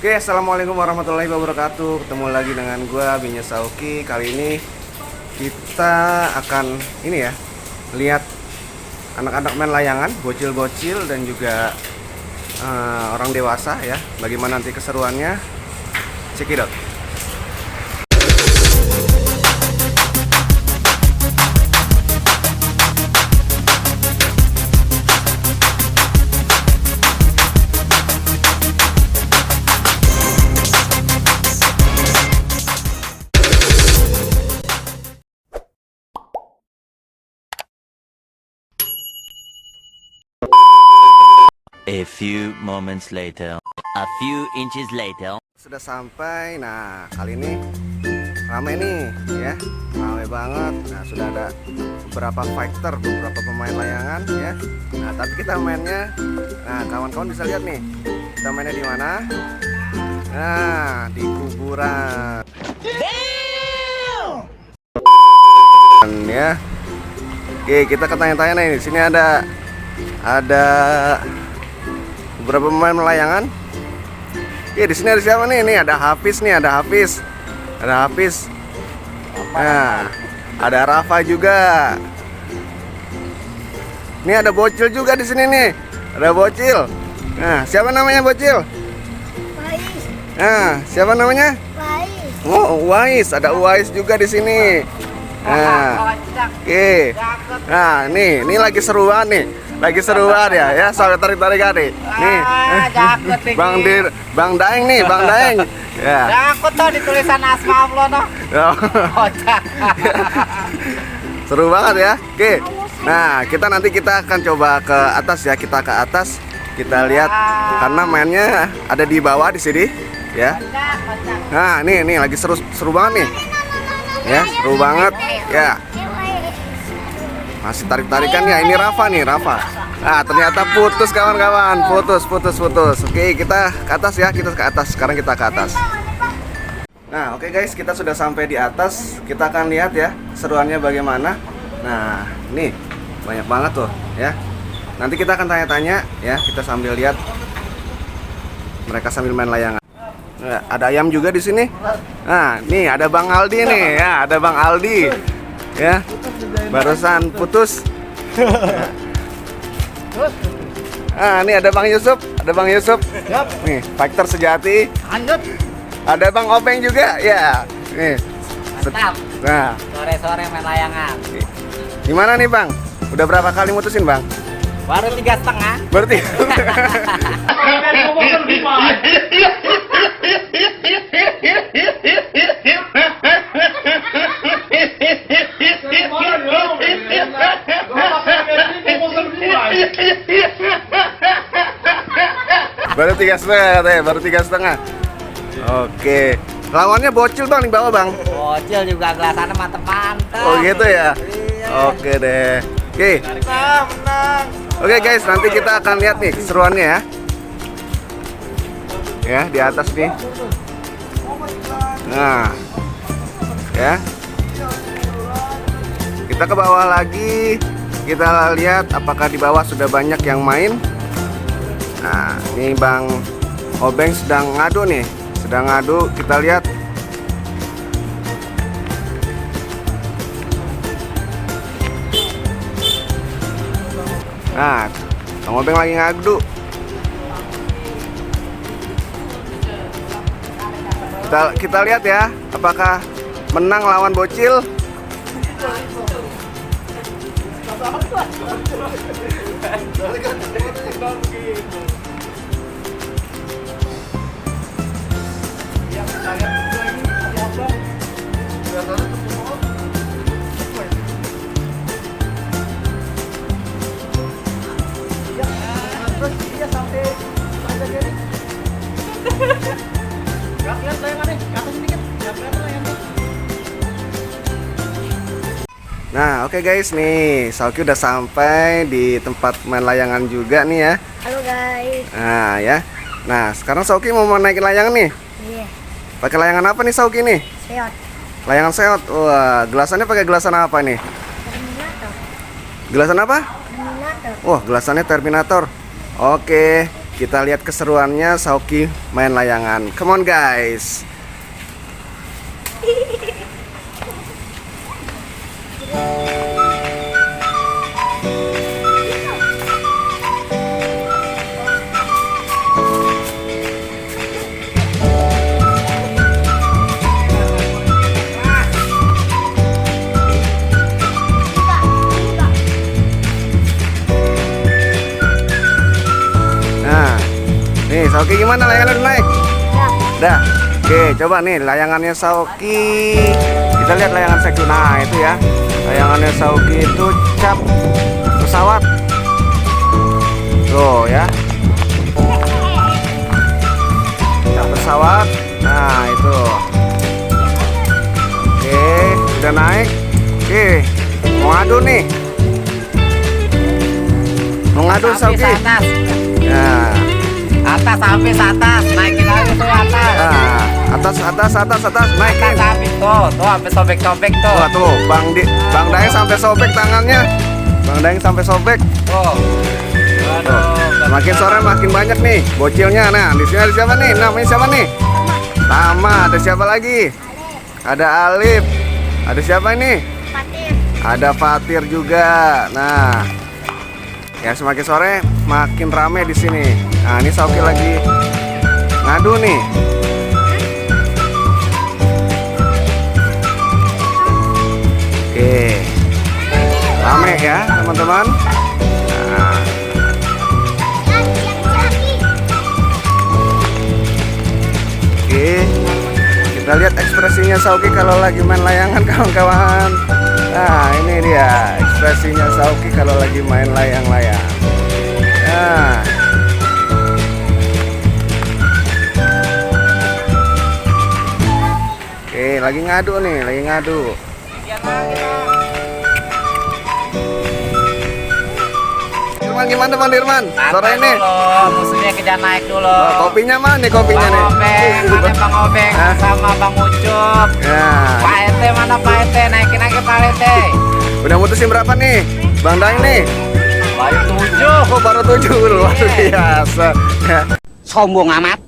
Oke, assalamualaikum warahmatullahi wabarakatuh. Ketemu lagi dengan gua Binya Sauki. Kali ini kita akan lihat anak-anak main layangan, bocil-bocil dan juga orang dewasa ya. Bagaimana nanti keseruannya? Check it out. A few moments later, a few inches later. Sudah sampai. Nah, kali ini rame nih ya. Rame banget. Nah, sudah ada beberapa fighter, beberapa pemain layangan ya. Nah, tapi kita mainnya, nah kawan-kawan bisa lihat nih. Kita mainnya di mana? Nah, di kuburan. Ya. Oke, kita tanya-tanya nih. Di sini ada beberapa pemain layangan. Oke, di sini ada siapa nih? Nih ada Hafiz nih, ada Hafiz. Ada Hafiz. Nah, ada Rafa juga. Ini ada bocil juga di sini nih. Ada bocil. Nah, siapa namanya bocil? Wais. Nah, siapa namanya? Wais. Oh, Uwais. Ada Uwais juga di sini. Nah, oke. Nah, ini lagi seruan nih. Lagi seruan ya, sampai tarik-tarik nih. Nih, Bang Daeng nih, Bang Daeng. Ya. Aku tuh di tulisan asma Allah noh. Kocak. Seru banget ya. Oke. Nah, kita akan coba ke atas ya, kita ke atas. Kita lihat karena mainnya ada di bawah di sini ya. Nah, nih lagi seru banget nih. Ya, seru banget. Ya. Masih tarik-tarikan ya. Ini Rafa nih, Rafa. Nah, ternyata putus kawan-kawan. Putus. Oke, kita ke atas ya. Kita ke atas. Sekarang kita ke atas. Nah, oke guys, kita sudah sampai di atas. Kita akan lihat ya seruannya bagaimana. Nah, ini banyak banget tuh ya. Nanti kita akan tanya-tanya ya. Kita sambil lihat mereka sambil main layangan. Nah, ada ayam juga di sini. Nah, nih ada Bang Aldi nih ya. Ada Bang Aldi. Ya, barusan putus. Ah, ini ada Bang Yusuf, nih fighter sejati. Lanjut. Ada Bang Obeng juga, ya. Nih. Mantap. Nah, Sore-sore main layangan. gimana nih Bang? Udah berapa kali mutusin Bang? Baru 3,5. Berarti. Baru 3,5 katanya, baru 3,5. Oke. Lawannya bocil Bang di bawah Bang. Bocil juga gelasannya mantep-mantep. Oh gitu ya. Iya. Oke deh. Oke. Menang. Oke guys, nanti kita akan lihat nih keseruannya ya. Ya, di atas nih. Nah. Ya. Kita ke bawah lagi. Kita lihat apakah di bawah sudah banyak yang main. Nah, ini Bang Obeng sedang ngadu nih. Sedang ngadu, kita lihat. Nah, Bang Obeng lagi ngadu. Kita lihat ya, apakah menang lawan bocil. Nah, oke guys, nih Sauki udah sampai di tempat main layangan juga nih ya. Halo guys. Nah ya. Nah, sekarang Sauki mau naikin layangan nih. Iya. Pakai layangan apa nih Sauki nih? Seot. Layangan seot. Wah, gelasannya pakai gelasan apa nih? Terminator. Gelasan apa? Terminator. Wah, gelasannya Terminator. Oke. Kita lihat keseruannya Sauki main layangan. Come on guys. Nah, nih Sauki gimana layangan udah naik? Dah. Oke, coba nih layangannya Sauki. Kita lihat layangan Sauki. Nah, itu ya. Layangannya Sauki itu cap pesawat. Tuh ya. Cap pesawat. Nah, itu. Oke, udah naik. Oke, mau ngadu nih. Mau ngadu Sauki. Atas. Nah. Atas habis atas, naikin lagi tuh atas. Nah, atas, naikin. Atas habis tuh habis sobek-sobek tuh. Wah tuh, Bang Daeng sampai sobek tangannya. Bang Daeng sampai sobek. Tuh. Aduh, Makin sore makin banyak nih bocilnya. Nah, di sini ada siapa nih? Namanya siapa nih? Lama. Ada siapa lagi? Ada Alif. Ada siapa ini? Fatir. Ada Fatir juga. Nah, ya semakin sore makin rame di sini. Nah, ini Sauki lagi ngadu nih. Oke, rame ya teman-teman. Nah, oke, kita lihat ekspresinya Sauki kalau lagi main layangan kawan-kawan. Nah, ini dia ekspresinya Sauki kalau lagi main layang-layang. Nah, oke, lagi ngadu nih, lagi ngadu. Dirman gimana Bang Dirman? Sore ini musuhnya kejar naik dulu. kopinya mana nih kopinya Bang nih? Obeng, mana Bang Obeng Hah? sama Bang Ucup. Ya, Pak RT mana Pak RT? Naikin lagi Pak RT. udah mutusin berapa nih? Bang Daeng nih? Baru 7. Oh baru 7, luar biasa. Ya. Sombong amat.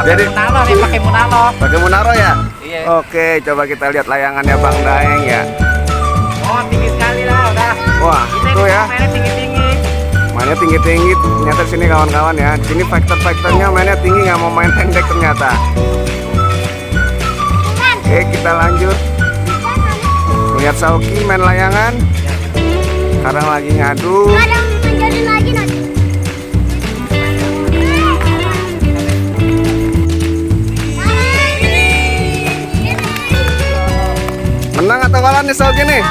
Jadi Munalo nih pakai Munalo. pakai Munaro ya? Iya. Oke, coba kita lihat layangannya Bang Daeng ya. Oh tinggi sekali lah udah. Wah, Kita itu ini ya. mainnya tinggi-tinggi. Mainnya tinggi-tinggi ternyata di sini kawan-kawan ya. Di sini fighter-fighternya mainnya tinggi, nggak mau main pendek ternyata. Oke, kita lanjut. Lihat Sauki main layangan. Sekarang lagi ngadu. Kadang menjadi lagi nanti. Menang atau kalah nih Sauki nih?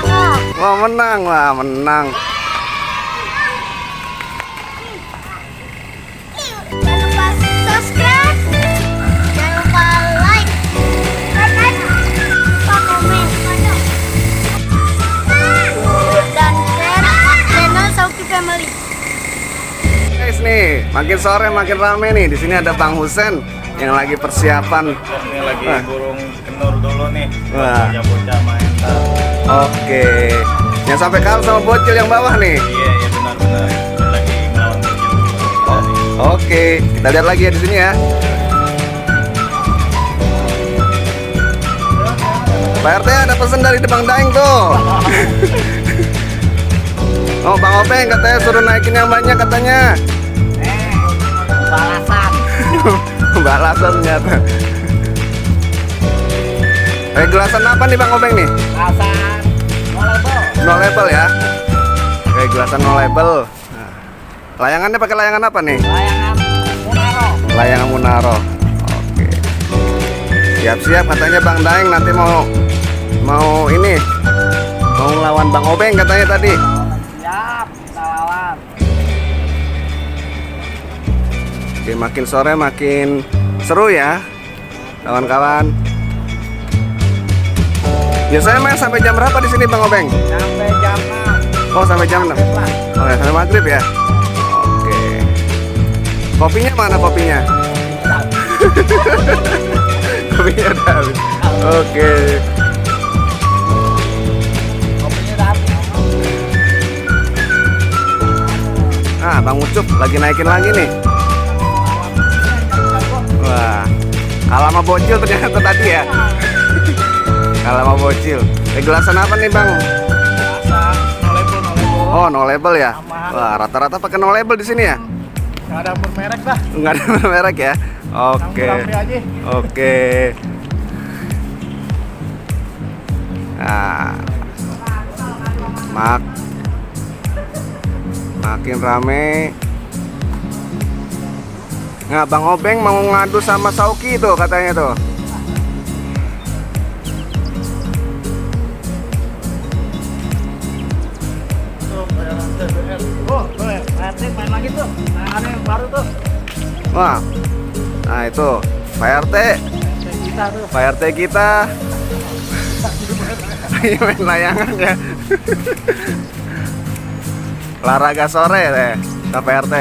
Wah menang, wah menang. Jangan lupa subscribe, jangan lupa like, lupa komen, dan share channel Sauki Family. Guys nih, makin sore makin rame nih. Di sini ada Bang Husen yang lagi persiapan. Ini lagi Wah. burung kenur dulu nih. Wah. Bocah-bocah main tar. Oke, yang sampai kalah sama bocil yang bawah nih. Iya, iya benar-benar. Ini lagi ngelawan bocil dulu. Oke, kita lihat lagi ya di sini ya. Pak RT ada pesan dari Bang Daeng tuh. Oh Bang Obeng katanya suruh naikin yang banyak katanya. Balasan. Balasan ternyata. Gelasan apa nih Bang Obeng nih? Balasan. Volleyball. No label ya. Oke, gelasan no label. Nah, layangannya pakai layangan apa nih? Layangan Munaro. Layangan Munaro. Oke. Siap-siap katanya Bang Daeng nanti mau ini mau ngelawan Bang Obeng katanya tadi. Siap, kita lawan. Oke, makin sore makin seru ya, kawan-kawan. Biasanya main sampai jam berapa di sini Bang Obeng? Sampai jam 6. Oh, sampai jam 6. Oh ya, sampai maghrib ya. Oke. Kopinya mana kopinya? Kopinya udah habis. Oke. lagi naikin lagi nih. Wah, kalah sama bocil ternyata tadi ya. Kalah sama bocil. Gelasan apa nih bang? Oh, no label ya. Wah, rata-rata pakai no label di sini ya. Nggak ada bermerek dah. Nggak ada merek ya. Oke. Lampu aja. Oke. Nah, makin rame. Nah, Bang Obeng mau ngadu sama Sauki tuh katanya tuh. Oh, RT main lagi tuh. Nah, ada yang baru tuh. Wah, nah itu Pak RT, Kita tuh. Pak RT kita. Lagi main layangan ya. Olahraga sore deh, Pak RT.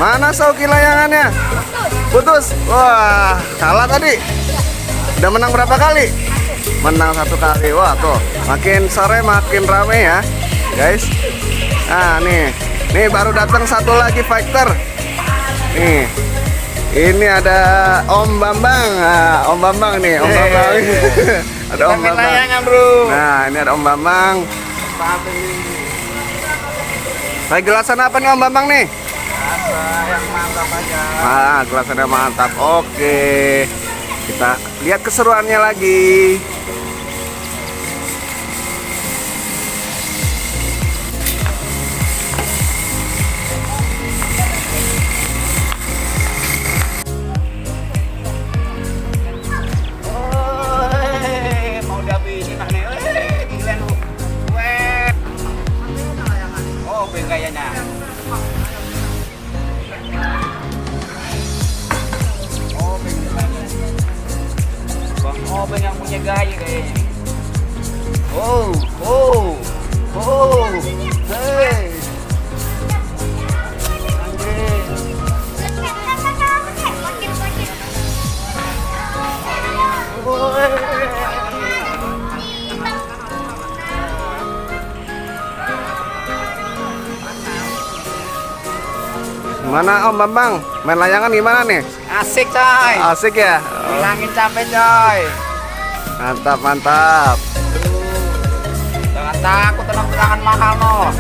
Mana Sauki layangannya? Putus. Wah, kalah tadi. Udah menang berapa kali? Menang 1 kali. Wah, tuh. Makin sore makin rame ya, guys. Nah, nih baru datang satu lagi fighter. Nih. Ini ada Om Bambang. Nah, Om Bambang nih, Om Bambang. Ada Om Bambang. Layangan, Bro. Nah, ini ada Om Bambang. Saya gelasan apa nih Om Bambang nih? Yang mantap aja. Ah, gelasannya mantap. Oke. Kita lihat keseruannya lagi. Mau dihabisin nih. Gila lu. Oh, gayanya. Bang yang punya gaya kayaknya. Oh. Hey. Mana Om Bambang? Main layangan gimana nih? Asik coy. Asik ya? Hilangin capek coy. Mantap, mantap. Jangan takut tenang-tenangan mahal no.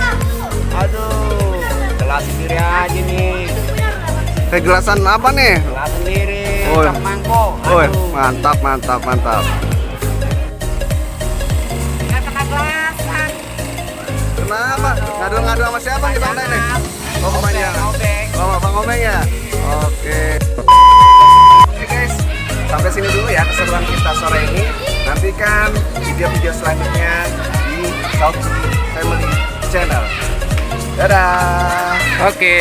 Aduh, gelas sendiri aja nih. Kayak gelasan apa nih? Gelas sendiri, Oh. cap mangkok. Woi, Aduh. mantap, mantap, mantap. Nggak kena gelasan. Kenapa? Ngadu-ngadu sama siapa nih Bang nih? Oh, kepanjangan. Obeng. Oh, Bang Obeng ya? Oke. Oke guys, sampai sini dulu ya keseruan kita sore ini. Nantikan video-video selanjutnya di Sauki Family Channel. Dadah. Oke.